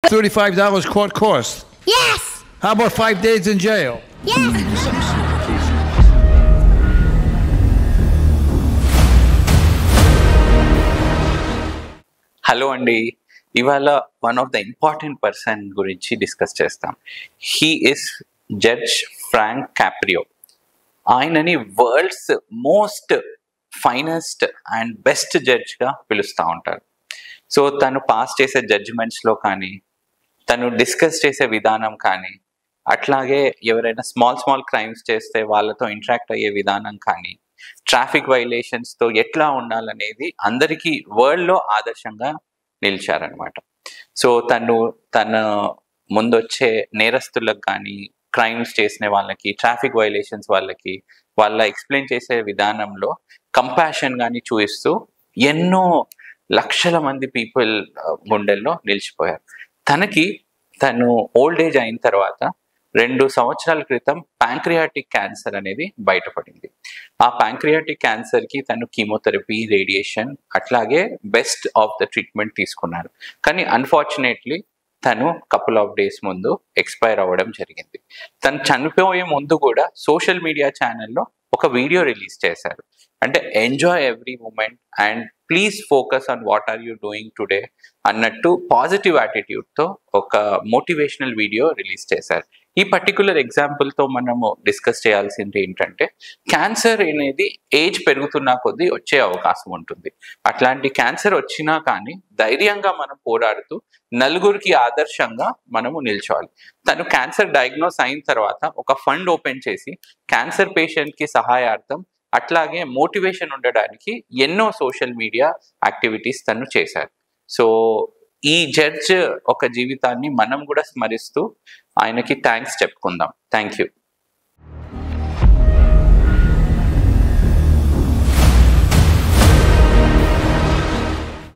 $35 court cost? Yes! How about 5 days in jail? Yes! Hello అండి, ఇవాళ one of the important person గురించి discuss చేస్తాం. He is judge Frank Caprio. ఆయనని world's most finest and best జడ్జ్గా పిలుస్తూ ఉంటారు. So తను పాస్ చేసే జడ్జిమెంట్స్లో కానీ, తను డిస్కస్ చేసే విధానం కానీ, అట్లాగే ఎవరైనా స్మాల్ క్రైమ్స్ చేస్తే వాళ్ళతో ఇంటరాక్ట్ అయ్యే విధానం కానీ, ట్రాఫిక్ వైలేషన్స్తో ఎట్లా ఉండాలనేది అందరికీ వరల్డ్లో ఆదర్శంగా నిలిచారనమాట. సో తన ముందొచ్చే నేరస్తులకు కానీ, క్రైమ్స్ చేసిన వాళ్ళకి, ట్రాఫిక్ వైలేషన్స్ వాళ్ళ ఎక్స్ప్లెయిన్ చేసే విధానంలో కంపాషన్ కానీ చూపిస్తూ ఎన్నో లక్షల మంది పీపుల్ గుండెల్లో నిలిచిపోయారు. తను ఓల్డ్ ఏజ్ అయిన తర్వాత 2 సంవత్సరాల క్రితం ప్యాంక్రియాటిక్ క్యాన్సర్ అనేది బయటపడింది. ఆ ప్యాంక్రియాటిక్ క్యాన్సర్కి తను కీమోథెరపీ, రేడియేషన్ అట్లాగే బెస్ట్ ఆఫ్ ద ట్రీట్మెంట్ తీసుకున్నారు. కానీ అన్ఫార్చునేట్లీ తను కపుల్ ఆఫ్ డేస్ ముందు ఎక్స్పైర్ అవ్వడం జరిగింది. తను చనిపోయే ముందు కూడా సోషల్ మీడియా ఛానల్లో ఒక వీడియో రిలీజ్ చేశారు. అంటే enjoy every moment and please focus on what are you doing today అన్నట్టు పాజిటివ్ యాటిట్యూడ్తో ఒక మోటివేషనల్ వీడియో రిలీజ్ చేశారు. ఈ పర్టికులర్ ఎగ్జాంపుల్తో మనము డిస్కస్ చేయాల్సింది ఏంటంటే, క్యాన్సర్ అనేది ఏజ్ పెరుగుతున్న కొద్దీ వచ్చే అవకాశం ఉంటుంది. అట్లాంటి క్యాన్సర్ వచ్చినా కానీ ధైర్యంగా మనం పోరాడుతూ నలుగురికి ఆదర్శంగా మనము నిల్చోవాలి. తను క్యాన్సర్ డయాగ్నోస్ అయిన తర్వాత ఒక ఫండ్ ఓపెన్ చేసి క్యాన్సర్ పేషెంట్కి సహాయార్థం అట్లాగే మోటివేషన్ ఉండడానికి ఎన్నో సోషల్ మీడియా యాక్టివిటీస్ తను చేశారు. సో ఈ జడ్జ్ ఒక జీవితాన్ని మనం కూడా స్మరిస్తూ ఆయనకి థ్యాంక్స్ చెప్పుకుందాం. Thank you.